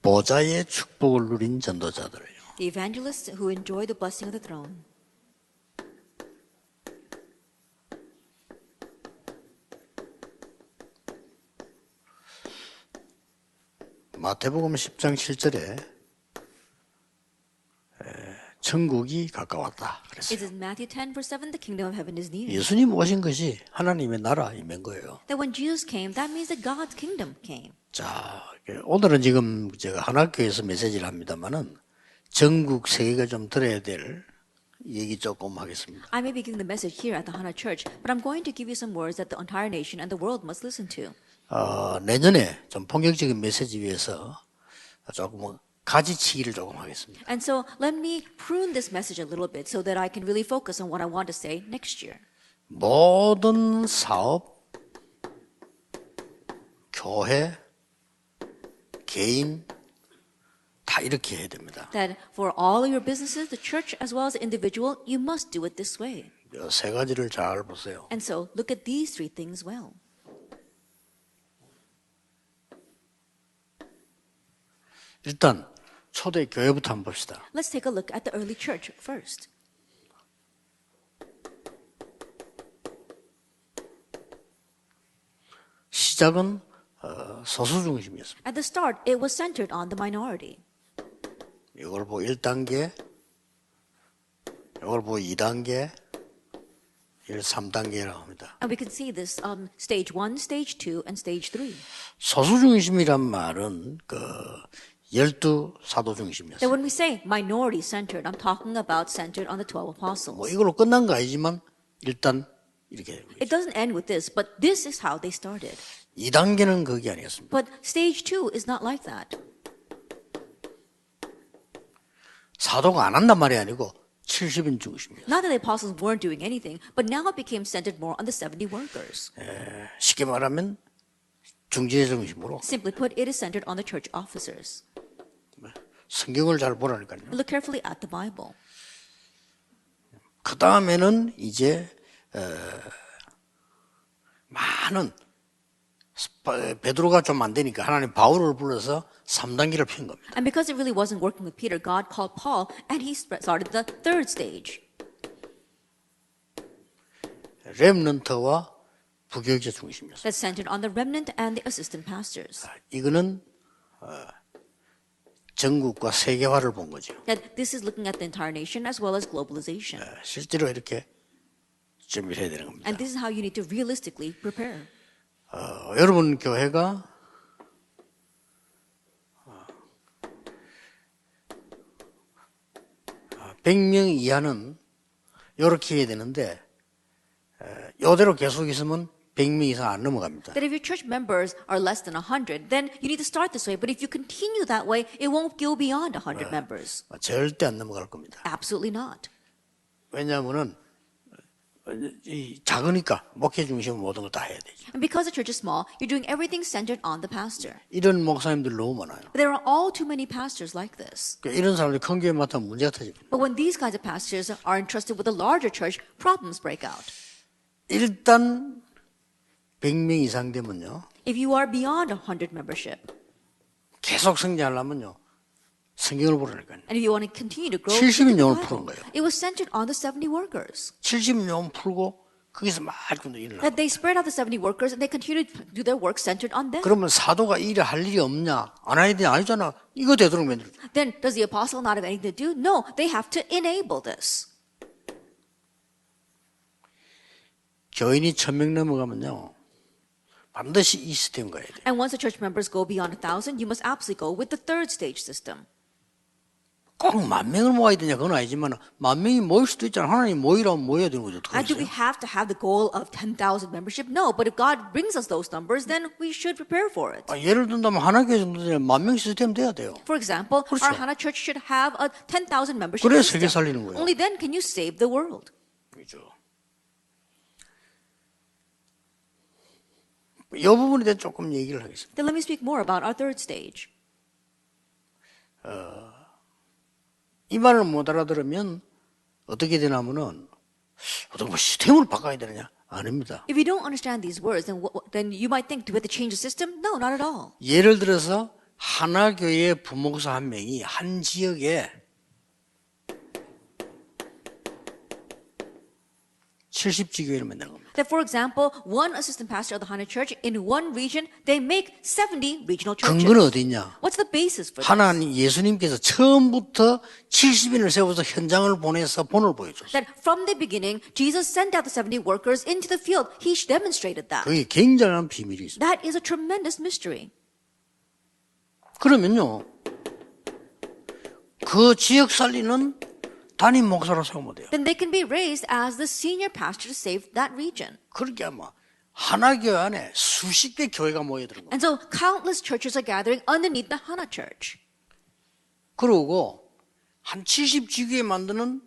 보좌의 축복을 누린 전도자들이요. The evangelists who enjoy the blessing of the throne. 마태복음 10장 7절에 천국이 가까웠다 It 그랬어요. is Matthew 10 verse 7, the kingdom of heaven is near. 예수님 오신 것이 하나님의 나라임인 거예요. That when Jesus came, that means that God's kingdom came. 자, 오늘은 지금 제가 한학교에서 메시지를 합니다만은 전국 세계가 좀 들어야 될 얘기 조금 하겠습니다. I may be giving the message here at the Hana Church, but I'm going to give you some words that the entire nation and the world must listen to. 내년에 좀 본격적인 메시지 위해서 조금 가지치기를 조금 하겠습니다. And so let me prune this message a little bit so that I can really focus on what I want to say next year. 모든 사업, 교회, 개인 다 이렇게 해야 됩니다. That for all of your businesses, the church as well as the individual, you must do it this way. 이 세 가지를 잘 보세요. And so look at these three things well. 일단 초대 교회부터 한번 봅시다. Let's take a look at the early church first. 시작은 소수 중심이었습니다. At the start, it was centered on the minority. 이걸 보고 1단계, 이걸 보고 2단계, 이걸 3단계라고 합니다. And we can see this stage 1, stage 2, and stage 3. 소수 중심이란 말은 그 12 사도 중심이었어요. That when we say minority centered, I'm talking about centered on the 12 apostles. 뭐 이걸로 끝난 거 아니지만 일단 이렇게 It doesn't end with this, but this is how they started. 2단계는 그게 아니었습니다. But stage 2 is not like that. 사도가 안 한단 말이 아니고 70인 중심이었어요. Not that the apostles weren't doing anything, but now it became centered more on the 70 workers. 쉽게 말하면 중재 중심으로 Simply put, it is centered on the church officers. 성경을 잘 보라니까요. Look carefully at the Bible. 그 다음에는 이제 많은 베드로가 좀 안 되니까 하나님 바울을 불러서 3단계를 핀 겁니다. And because it really wasn't working with Peter, God called Paul, and he started the third stage. 렘넌트와 부교육자 중심이었어요. That's centered on the remnant and the assistant pastors. 이거는 전국과 세계화를 본 거죠. That this is looking at the entire nation as well as globalization. 실제로 이렇게 준비를 해야 되는 겁니다. And this is how you need to realistically prepare. 여러분 교회가 100명 이하는 이렇게 해야 되는데 이대로 계속 있으면 100명 이상 안 넘어갑니다. That if your church members are less than 100, then you need to start this way. But if you continue that way, it won't go beyond 100 members. 절대 안 넘어갈 겁니다. Absolutely not. 왜냐하면은 이 작으니까 목회 중심 모든 걸 다 해야 되죠. And because the church is small, you're doing everything centered on the pastor. 이런 목사님들 너무 많아요. There are all too many pastors like this. 그러니까 이런 사람들이 큰 교회 맡으면 문제가 터집니다. But when these kinds of pastors are entrusted with a larger church, problems break out. 일단 100명 이상 되면요. If you are beyond 100 membership, 계속 성장하려면요. 성경을 보라니까요. and if you want to continue to grow, 70 read the 명을 Bible. 푸는 거예요. It was centered on the 70 workers. 70명 풀고 거기서 막 일을 That they spread out the 70 workers and they continue to do their work centered on them. 그러면 사도가 일을 할 일이 없냐? 안 할 일이 아니잖아. 이거 되도록 만들어. Then does the apostle not have anything to do? No, they have to enable this. 교인이 1000명 넘어가면요. 반드시 이 시스템 가야 돼. And once the church members go beyond 1,000, you must absolutely go with the third stage system. 꼭 10,000명을 모아야 되냐? 그건 아니지만 10,000명이 모일 수도 있잖아. 하나님 모이라면 모여야 되는 거죠. And do we have to have the goal of 10,000 membership? No, but if God brings us those numbers, then we should prepare for it. 예를 든다면 하나교회 정도 되면 10,000명 시스템 돼야 돼요. For example, 그렇죠. our Hana Church should have a 10,000 membership 그래야 system. 세계 살리는 거예요. Only then can you save the world. 그죠. 이 부분에 대해 조금 얘기를 하겠습니다. Then let me speak more about our third stage. 이 말을 못 알아들으면 어떻게 되냐면은 어떤 뭐 시스템을 바꿔야 되느냐? 아닙니다. If you don't understand these words, then you might think, do we have to change the system? No, not at all. 예를 들어서 하나교회 부목사 한 명이 한 지역에 70지교회를 만드는 겁니다. That, for example, one assistant pastor of the Hana Church in one region, they make 70 regional churches. 근거는 어디 있냐? What's the basis for this? 하나님 예수님께서 처음부터 70인을 세워서 현장을 보내서 본을 보여줬어요. That from the beginning, Jesus sent out the 70 workers into the field. He demonstrated that. 그게 굉장한 비밀이 있습니다. That is a tremendous mystery. 그러면요, 그 지역 살리는 담임 목사로 세우면 돼요. Then they can be raised as the senior pastor to save that region. 그렇게 하면 하나교회 안에 수십 개 교회가 모여드는 거예요. And so countless churches are gathering underneath the Hana Church. 그러고 한 70지교회 만드는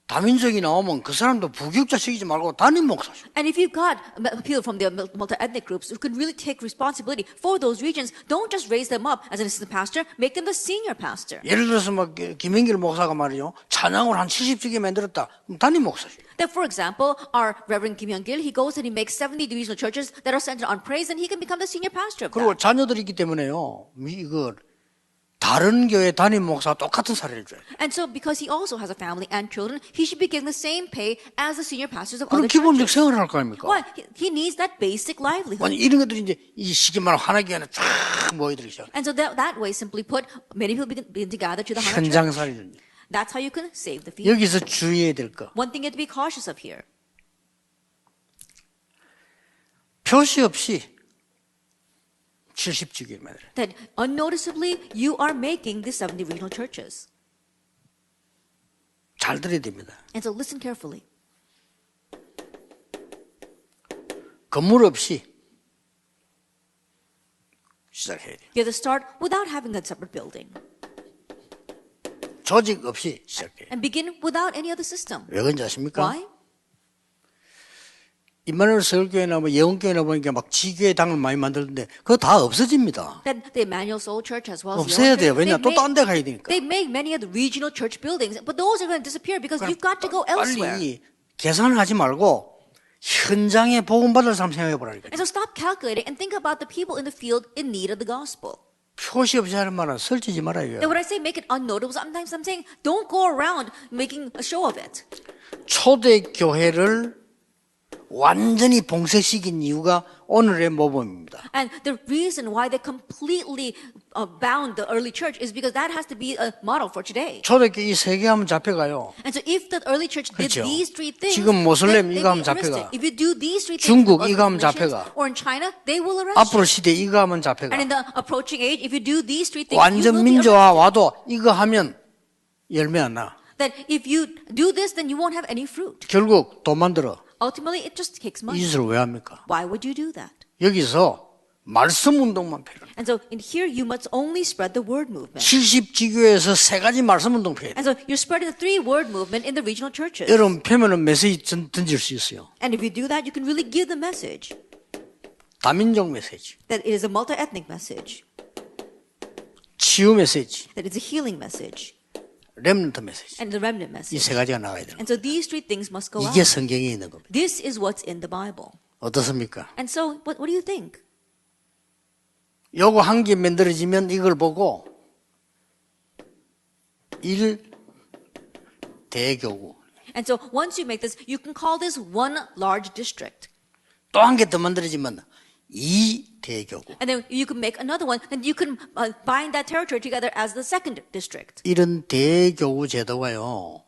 다민족이 나오면 그 사람도 부교육자 시키지 말고 담임 목사죠. And if you've got people from the multi-ethnic groups who can really take responsibility for those regions, don't just raise them up as an assistant pastor, make them the senior pastor. 예를 들어서 막 김행길 목사가 말이죠. 찬양을 한 70지교회 만들었다. 그럼 담임 목사죠. That, for example, our Reverend Kim Hyung-gil, he goes and he makes 70 divisional churches that are centered on praise, and he can become the senior pastor of 그리고 that. 자녀들이 있기 때문에요. 이거 다른 교회 담임 목사와 똑같은 사례를 줘야 돼요. And so, because he also has a family and children, he should be given the same pay as the senior pastors of 그럼 other 기본적 churches. 생활을 할 거 아닙니까? Why? He needs that basic livelihood. 아니, 이런 것들이 이제 이 시기만 하나교회는 쫙 모여들기 시작. And so that way, simply put, many people begin to gather to the Hana Church. 현장살이든지. That's how you can save the field. 여기서 주의해야 될 거. One thing you have to be cautious of here. 표시 없이 70지교회 만들어요. That unnoticeably, you are making the 70 regional churches. 잘 들어야 됩니다. And so listen carefully. 건물 없이 시작해야 돼요. You have to start without having a separate building. 조직 없이 시작해요. And begin without any other system. 왜 그런지 아십니까? Why? 임마누엘 서울교회나 뭐 예원교회나 보니까 막 지교회 당을 많이 만들던데 그거 다 없어집니다. That the Emmanuel Soul Church as well as the 없애야 Young 돼요. Church, 왜냐? 또 딴 데 가야 되니까. they make many of the regional church buildings, but those are going to disappear because you've got to go elsewhere. 빨리 계산을 하지 말고 현장에 복음받을 사람 생각해 보라니까. And so stop calculating and think about the people in the field in need of the gospel. 표시 없이 하는 말은 설치지 말아요. Now, when I say make it unnotable, sometimes I'm saying don't go around making a show of it. 초대교회를 완전히 봉쇄시킨 이유가 오늘의 모범입니다. And the reason why they completely bound the early church is because that has to be a model for today. 초대교회 이 세 개 하면 잡혀가요. And so if the early church did 그렇죠. these three things, 지금 모슬렘 then 이거 하면 they'd be arrested. 잡혀가. If you do these three things, 중국 in 이거 ha면 other nations, 잡혀가. or in China, they will arrest 앞으로 you. 시대 이거 하면 잡혀가. And in the approaching age, if you do these three things, you 완전 will be 민주화 arrested. 와도 이거 하면 열매 안 나. That if you do this, then you won't have any fruit. 결국 돈 만들어. Ultimately, it just takes 이 money. 짓을 왜 합니까? Why would you do that? 여기서 말씀 운동만 필요해요. And so in here, you must only spread the word movement. 70지교에서 세 가지 말씀 운동 필요해요. And so you're spreading the 3 word movement in the regional churches. 여러분 펴면은 메시지 던질 수 있어요. And if you do that, you can really give the message 다민족 메시지, that it is a multi-ethnic message, 치유 메시지, that it's a healing message, 렘넌트 메시지. and the remnant 이 message. 세 가지가 나가야 되는 And so these 3 things must go 거예요. 이게 out. 성경에 있는 겁니다. This is what's in the Bible. 어떻습니까? And so what do you think? 요거 한 개 만들어지면 이걸 보고 1대교구, And so once you make this, you can call this one large district. 또 한 개 더 만들어지면 2대교구. And then you can make another one, and you can bind that territory together as the second district. 이런 대교구 제도가요,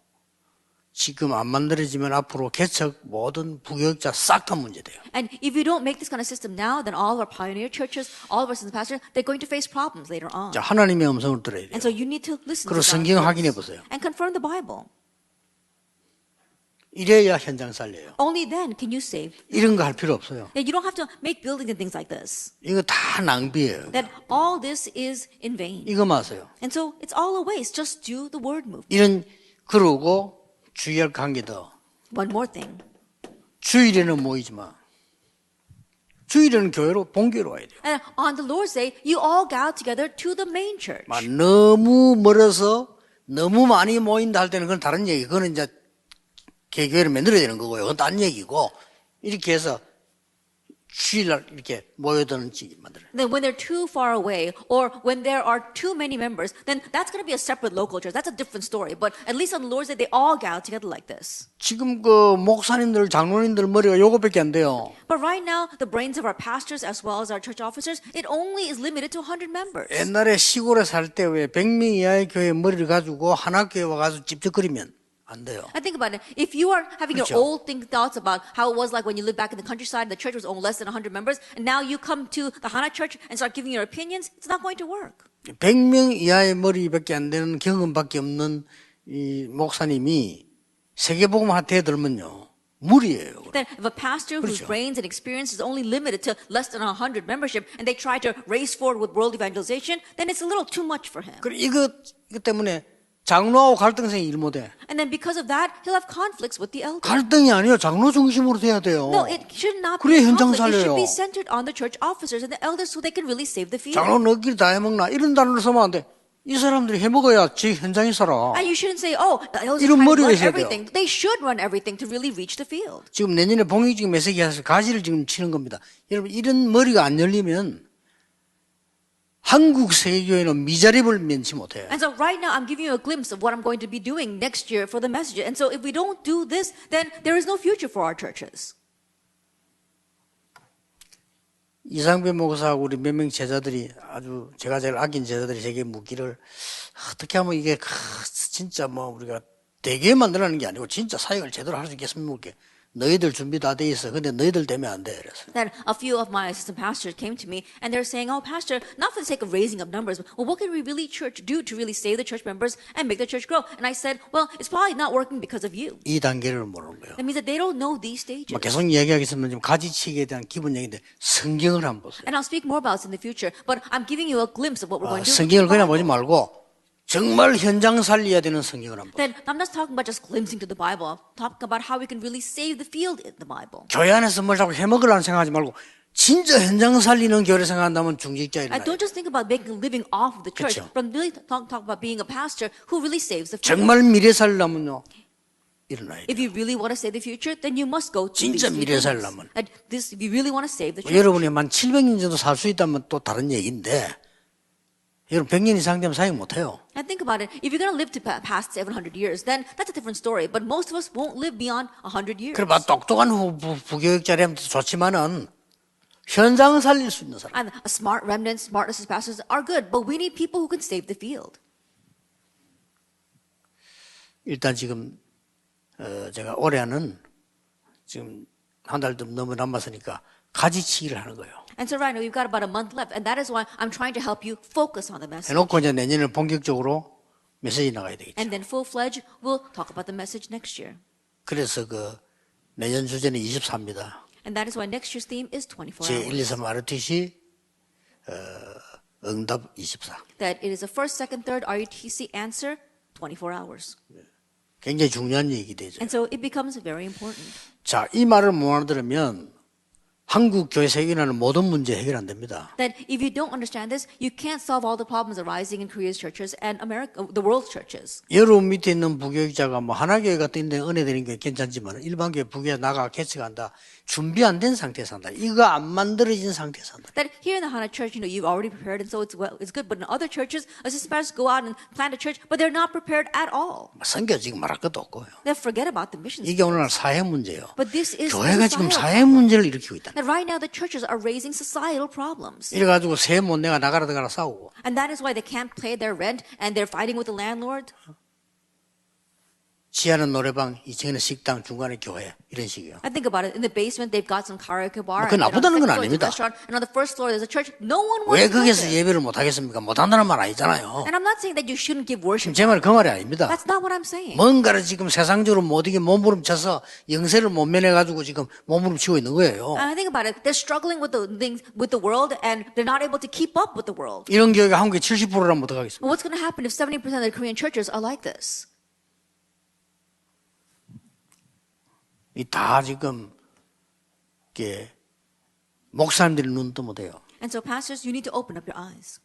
지금 안 만들어지면 앞으로 개척 모든 부교육자 싹 다 문제돼요. And if you don't make this kind of system now, then all of our pioneer churches, all of our assistant pastors, they're going to face problems later on. 자, 하나님의 음성을 들어야 돼요. And so you need to listen to 그리고 God's 성경 voice 확인해 보세요. and confirm the Bible. 이래야 현장 살려요. Only then can you save. 이런 거 할 필요 없어요. You don't have to make buildings and things like this. 이거 다 낭비예요. That all this is in vain. 이거 마세요. And so it's all a waste. Just do the word movement. 이런, 그러고 주의할 관계 더. One more thing. 주일에는 모이지 마. 주일에는 교회로 본교로 와야 돼요. And on the Lord's Day, you all gather together to the main church. 막 너무 멀어서 너무 많이 모인다 할 때는 그건 다른 얘기. 그거는 이제 개교회를 만들어야 되는 거고요. 그건 딴 얘기고. 이렇게 해서 주일날 이렇게 모여드는지 만들어요. Then when they're too far away or when there are too many members, then that's going to be a separate local church. That's a different story. But at least on the Lord's Day, they all gather together like this. 지금 그 목사님들, 장로님들 머리가 요거밖에 안 돼요. But right now, the brains of our pastors as well as our church officers, it only is limited to 100 members. 옛날에 시골에 살 때 왜 100명 이하의 교회 머리를 가지고 하나 교회 와가지고 찝쩍거리면 안 돼요. I think about it. If you are having your 그렇죠. old thoughts about how it was like when you lived back in the countryside, the church was only less than 100 members, and now you come to the Hana church and start giving your opinions, it's not going to work. 100명 이하의 머리밖에 안 되는 경험밖에 없는 이 목사님이 세계복음화대에 들면요 무리예요. Then if a pastor whose 그렇죠. brains and experience is only limited to less than 100 membership, and they try to race forward with world evangelization, then it's a little too much for him. 그래 이거 때문에 장로하고 갈등 생기 일 못해. And then because of that, he'll have conflicts with the elders. 갈등이 아니요 장로 중심으로 돼야 돼요. No, it should not 그래야 be a 현장 conflict. It should 살려요. be centered on the church officers and the elders so they can really save the field. 장로 너끼리 다 해먹나 이런 단어를 쓰면 안 돼. 이 사람들이 해먹어야 지 현장에 살아. And you shouldn't say, oh, the elders 이런 are trying to 머리가 run 있어야 돼요. everything. They should run everything to really reach the field. 지금 내년에 봉익직 메시지에서 가지를 지금 치는 겁니다. 여러분 이런 머리가 안 열리면 한국 세계교회는 미자립을 면치 못해요. And so right now I'm giving you a glimpse of what I'm going to be doing next year for the message. And so if we don't do this, then there is no future for our churches. 이상배 목사하고 우리 몇 명 제자들이 아주 제가 제일 아낀 제자들이 제게 묻기를 어떻게 하면 이게 진짜 뭐 우리가 되게 만들라는 게 아니고 진짜 사역을 제대로 할 수 있겠습니까? 너희들 준비 다 돼 있어. 근데 너희들 되면 안 돼. 그래서 Then a few of my assistant pastors came to me and they're saying, oh, pastor, not for the sake of raising up numbers, but well, what can we really do to really save the church members and make the church grow? And I said, well, it's probably not working because of you. 이 단계를 모르는 거예요. That means that they don't know these stages. 뭐 계속 이야기하겠지만 지금 가지치기에 대한 기본 얘기인데 성경을 한번 보세요. And I'll speak more about this in the future, but I'm giving you a glimpse of what we're going to do. 성경을 그냥 보지 말고 정말 현장 살려야 되는 성경을 한번. Then I'm not talking about just glimpsing to the Bible. I'm talking about how we can really save the field in the Bible. 교회 안에서 뭘 자꾸 해먹으려는 생각하지 말고 진짜 현장 살리는 교회를 생각한다면 중직자이라. And don't just think about making a living off of the church, 그렇죠. but really talk about being a pastor who really saves the field. 정말 미래 살려면요 일어나야 돼. If you really want to save the future, then you must go to 진짜 these 미래 three things. 살려면. And this, if you really want to save the church. 여러분이 만 700년 정도 살 수 있다면 또 다른 얘기인데 여러분 100년 이상 되면 사역 못해요. And think about it. If you're going to live to past 700 years, then that's a different story. But most of us won't live beyond 100 years. 그래 봐 똑똑한 부교육자라면 좋지만은 현장 살릴 수 있는 사람. And a smart remnant, smart assistant pastors are good, but we need people who can save the field. 일단 지금 제가 올해는 지금 한 달 좀 넘어 남았으니까 가지치기를 하는 거예요. And so right now we've got about a month left, and that is why I'm trying to help you focus on the message. 해놓고 이제 내년에 본격적으로 메시지 나가야 되겠죠. And then full-fledged, we'll talk about the message next year. 그래서 그 내년 주제는 24입니다. And that is why next year's theme is 24 제 1, 2, hours. 3 ROTC 응답 24. That it is a first, second, third RUTC answer 24 hours. 굉장히 중요한 얘기 되죠. And so it becomes very important. 자, 이 말을 못 알아들으면 한국 교회 세계라는 모든 문제 해결 안 됩니다. That if you don't understand this, you can't solve all the problems arising in Korea's churches and the world's churches. 여러분 밑에 있는 부교육자가 뭐 하나교회 같은 데 은혜 드리는 게 괜찮지만 일반 교회 부교회 나가 개척한다. 준비 안 된 상태에서 한다. 이거 안 만들어진 상태에서 한다. That here in the Hana church, you've already prepared, and so it's good. But in other churches, assistant pastors go out and plant a church, but they're not prepared at all. 선교 지금 말할 것도 없고요. They forget about the missions. 이게 오늘날 사회 문제예요. But this is 교회가 지금 societal 사회 문제를 일으키고 있다. That right now the churches are raising societal problems. 이래가지고 세 못 내가 나가라 들어가라 싸우고 And that is why they can't pay their rent and they're fighting with the landlord. 지하는 노래방, 2층에는 식당, 중간에 교회 이런 식이에요. I think about it. In the basement, they've got some karaoke bar. 그건 And then on 나쁘다는 건 the second floor is a 아닙니다. restaurant. And on the first floor, there's a church. No one wants 왜 to go 거기서 there. 예배를 못 하겠습니까? 못 한다는 말 아니잖아요. And I'm not saying that you shouldn't give worship. 제 말은 그 말이 아닙니다. That's not what I'm saying. 뭔가를 지금 세상적으로 못 이게 몸부림쳐서 영세를 못 면해가지고 지금 몸부림치고 있는 거예요. And I think about it. They're struggling with the things, with the world, and they're not able to keep up with the world. 이런 교회가 한국에 70%라면 어떡하겠습니까? But what's going to happen if 70% of the Korean churches are like this? 이 다 지금 이게 목사님들이 눈 뜨면 돼요. And so, pastors, you need to open up your eyes.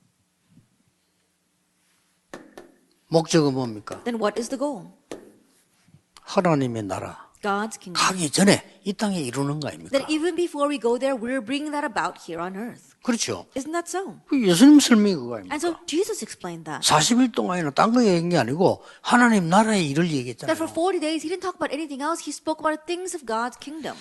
목적은 뭡니까? Then what is the goal? 하나님의 나라, God's kingdom. 가기 전에 이 땅에 이루는 거 아닙니까? That even before we go there, we're bringing that about here on earth. 그렇죠. Isn't that so? 그 예수님 설명이 그거 And 아닙니까? so Jesus explained that. 40일 동안에는 딴 거 얘기한 게 아니고 하나님 나라의 일을 That 얘기했잖아요. for 40 days, he didn't talk about anything else. He spoke about the things of God's kingdom.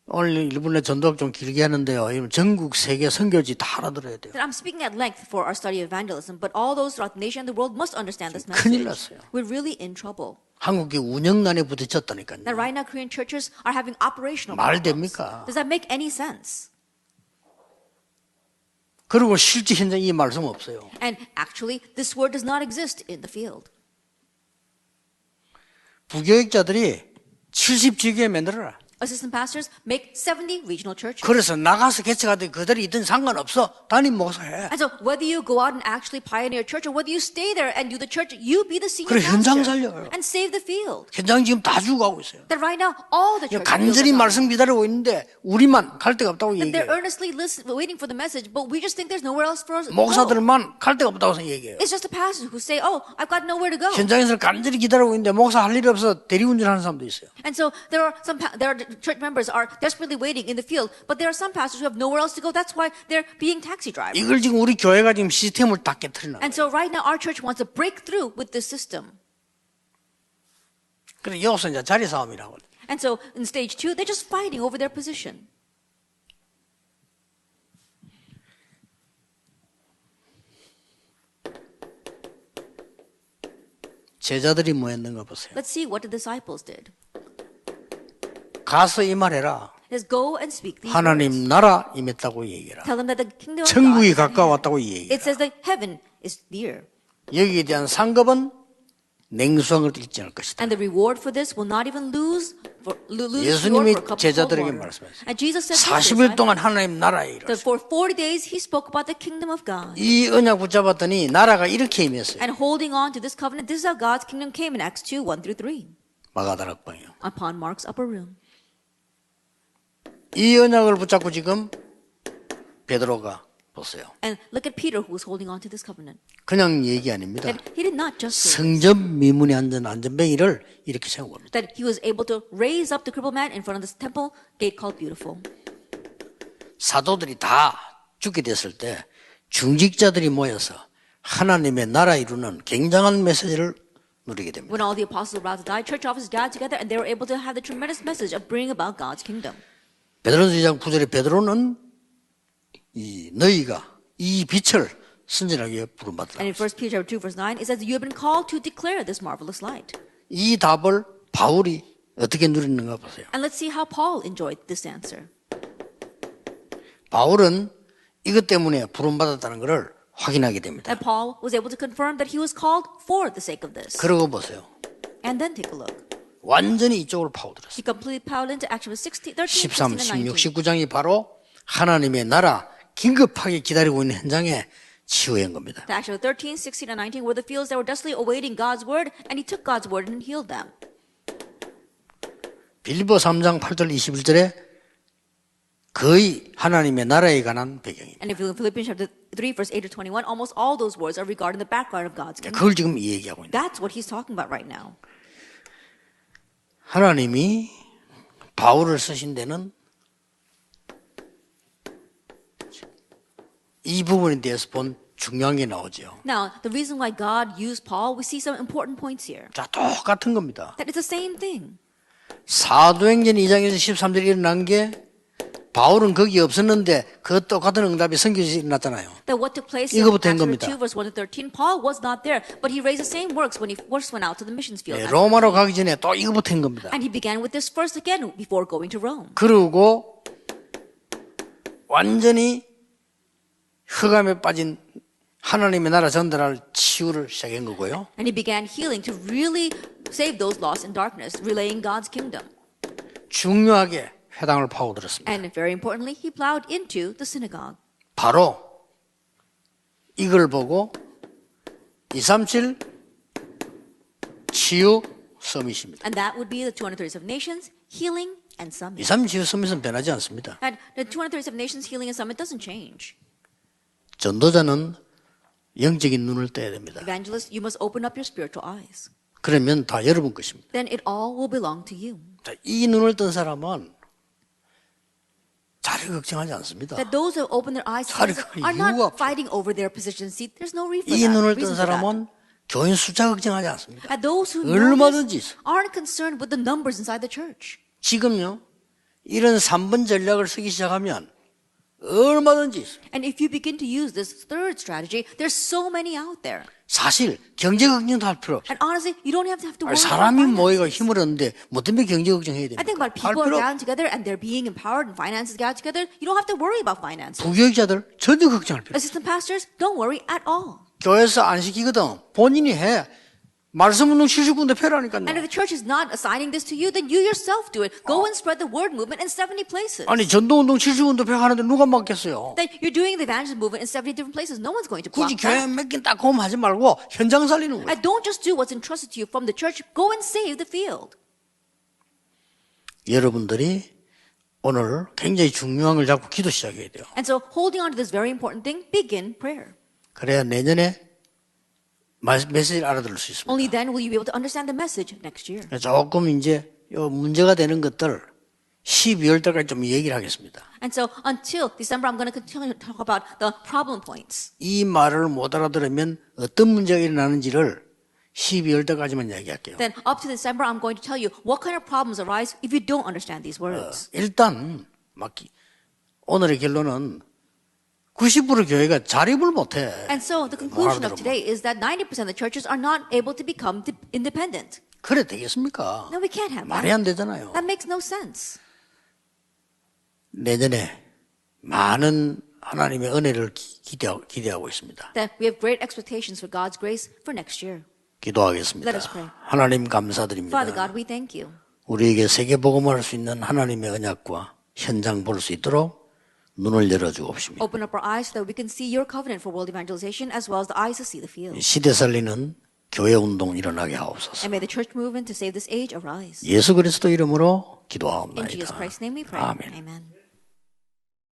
오늘 일본의 전도학 좀 길게 하는데요. 이건 전국 세계 선교지 다 알아들어야 돼요. That I'm speaking at length for our study of evangelism, but all those throughout the nation and the world must understand this 큰일 message. 났어요. We're really in trouble. 한국이 운영난에 부딪혔다니까요. That right now Korean churches are having operational 말 problems. 됩니까? Does that make any sense? 그리고 실제 현장에 이 말씀 없어요. And actually, this word does not exist in the field. 부교육자들이 70지교회 만들어라. Assistant pastors make 70 regional churches. 그래서 나가서 개척하든 그들이 있든 상관없어. 담임 목사해. And so whether you go out and actually pioneer church or whether you stay there and do the church, you be the senior 그래, 현장 pastor 살려요. and save the field. 현장 지금 다 죽어가고 있어요. That right now, all the churches 간절히 말씀 기다리고 있는데 우리만 갈 데가 없다고 that they're 얘기해요. earnestly waiting for the message, but we just think there's nowhere else for us to go. 목사들만 갈 데가 없다고 얘기해요. It's just the pastors who say, oh, I've got nowhere to go. 현장에서 간절히 기다리고 있는데 목사 할 일이 없어 대리운전하는 사람도 있어요. And so there are church members are desperately waiting in the field, but there are some pastors who have nowhere else to go. That's why they're being taxi drivers. 이걸 지금 우리 교회가 지금 시스템을 다 깨트리는 거예요. And so right now our church wants to break through with this system. 그래서 여기서 이제 자리 싸움이라고. And so in stage 2, they're just fighting over their position. 제자들이 뭐 했는가 보세요. Let's see what the disciples did. 가서 이 말해라. Let's go and speak these words. 하나님 나라 임했다고 얘기해라. Tell them that the kingdom of God 천국이 is at hand. 가까웠다고 얘기해라. It says that heaven is near. 여기에 대한 상급은 냉수한 걸 잃지 않을 것이다. And the reward for this will not even lose 예수님이 for a cup of 제자들에게 water. 말씀하셨어요. And Jesus said to his 40일 disciples 동안 하나님 나라에 that 이르렀어요. for 40 days he spoke about the kingdom of God. 이 언약 붙잡았더니 나라가 이렇게 임했어요. And holding on to this covenant, this is how God's kingdom came in Acts 2, 1 through 3, 마가다락방이요. upon Mark's upper room. 이 언약을 붙잡고 지금 베드로가 보세요. And look at Peter who was holding on to this covenant. 그냥 얘기 아닙니다. That he did not just say 성전 미문에 앉은 안전뱅이를 이렇게 세워봅니다. that he was able to raise up the crippled man in front of this temple gate called Beautiful. 사도들이 다 죽게 됐을 때 중직자들이 모여서 하나님의 나라 이루는 굉장한 메시지를 누리게 됩니다. When all the apostles were about to die, church officers gathered together and they were able to have the tremendous message of bringing about God's kingdom. 베드로서 2장 9절에 베드로는 너희가 이 빛을 선진하게 부름받았다. And in 1 Peter 2 verse 9, it says you have been called to declare this marvelous light. 이 답을 바울이 어떻게 누리는가 보세요. And let's see how Paul enjoyed this answer. 바울은 이것 때문에 부름받았다는 것을 확인하게 됩니다. And Paul was able to confirm that he was called for the sake of this. 그러고 보세요. And then take a look. 완전히 이쪽으로 파고들었어요. He completely plowed into Acts 13, 13, 16, and 16, 19. 19장이 바로 하나님의 나라 긴급하게 기다리고 있는 현장에 치유한 겁니다. The Acts 13, 16, and 19 were the fields that were desperately awaiting God's word, and he took God's word and healed them. 빌립보 3장 8절 21절에 거의 하나님의 나라에 관한 배경입니다. And if you look at Philippians chapter 3, verse 8 to 21, almost all those words are regarding the background of God's kingdom. 그걸 지금 얘기하고 있는 거예요. That's what he's talking about right now. 하나님이 바울을 쓰신 데는 이 부분에 대해서 본 중요한 게 나오죠. Now, the reason why God used Paul, we see some important points here. 자, 똑같은 겁니다. That it's the same thing. 사도행전 2장에서 13절에 일어난 게 바울은 거기 없었는데 그 똑같은 응답이 선교지에 일어났잖아요. That what took place in 이거부터 한 Acts 겁니다. 2, verse 1 to 13, Paul was not there, but he raised the same works when he first went out to the missions field. 네, 로마로 가기 전에 또 이거부터 한 겁니다. And he began with this first again before going to Rome. 그리고 완전히 흑암에 빠진 하나님의 나라 전달할 치유를 시작한 거고요. And he began healing to really save those lost in darkness, relaying God's kingdom. 중요하게 회당을 파고들었습니다. And very importantly, he plowed into the synagogue. 바로 이걸 보고 237 치유 서밋입니다. And that would be the 237 nations, healing, and summit. 237 치유 서밋은 변하지 않습니다. And the 237 nations, healing, and summit doesn't change. 전도자는 영적인 눈을 떼야 됩니다. Evangelist, you must open up your spiritual eyes. 그러면 다 여러분 것입니다. then it all will belong to you. 자, 이 눈을 뜬 사람은 자리 걱정하지 않습니다. That those who open their eyes to 자리 Jesus 걱정할 are 이유가 not 없죠. fighting over their position seat. There's no reason 이 눈을 뜬 for that. 사람은 교인 숫자 걱정하지 않습니다. And those who know 얼마든지 this aren't concerned with the numbers inside the church. 지금요, 이런 3번 전략을 쓰기 시작하면 얼마든지 있어요. And if you begin to use this third strategy, there's so many out there. 사실 경제 걱정도 할 필요 없어요. And honestly, you don't have to worry 아니, about 사람이 모이가 finances. 힘을 얻는데 뭐 때문에 경제 걱정해야 I think 됩니까? about 할 people are 필요 gathered together and they're being empowered and finances gathered together. You don't have to worry about finances. 부교육자들 전혀 걱정할 필요 없어요. Assistant pastors, don't worry at all. 교회에서 안 시키거든. 본인이 해. 말씀 운동 79군데 And if 펴라니까요. the church is not assigning this to you, then you yourself do it. Go and spread the word movement in 70 places. 아니 전도운동 79군데 펴 하는데 누가 맡겠어요. That you're doing the evangelism movement in 70 different places. No one's going to 굳이 block 교회 that. 맡긴 딱 고음 하지 말고 현장 살리는 거예요. And don't just do what's entrusted to you from the church. Go and save the field. 여러분들이 오늘 굉장히 중요한 걸 잡고 기도 시작해야 돼요. And so holding on to this very important thing, begin prayer. 그래야 내년에 메시지를 알아들을 수 있습니다. Only then will you be able to understand the message next year. 조금 이제 요 문제가 되는 것들 12월 달까지 좀 얘기를 하겠습니다. And so until December, I'm going to continue to talk about the problem points. 이 말을 못 알아들으면 어떤 문제가 일어나는지를 12월 달까지만 이야기할게요. Then up to December, I'm going to tell you what kind of problems arise if you don't understand these words. 일단 오늘의 결론은 90% 교회가 자립을 못해. And so the conclusion of today is that 90% of the churches are not able to become independent. 그래 되겠습니까? No, we can't have 말이 that. 안 되잖아요. That makes no sense. 내년에 많은 하나님의 은혜를 기대하고 있습니다. That we have great expectations for God's grace for next year. 기도하겠습니다. Let us pray. 하나님 감사드립니다. Father God, we thank you. 우리에게 세계복음을 할 수 있는 하나님의 언약과 현장 볼 수 있도록 눈을 열어주옵시며 Open up our eyes so that we can see your covenant for world evangelization as well as the eyes to see the field. 시대 살리는 교회 운동 일어나게 하옵소서. And may the church movement to save this age arise. 예수 그리스도 이름으로 In 기도하옵나이다. Jesus Christ's name we pray. 아멘. Amen.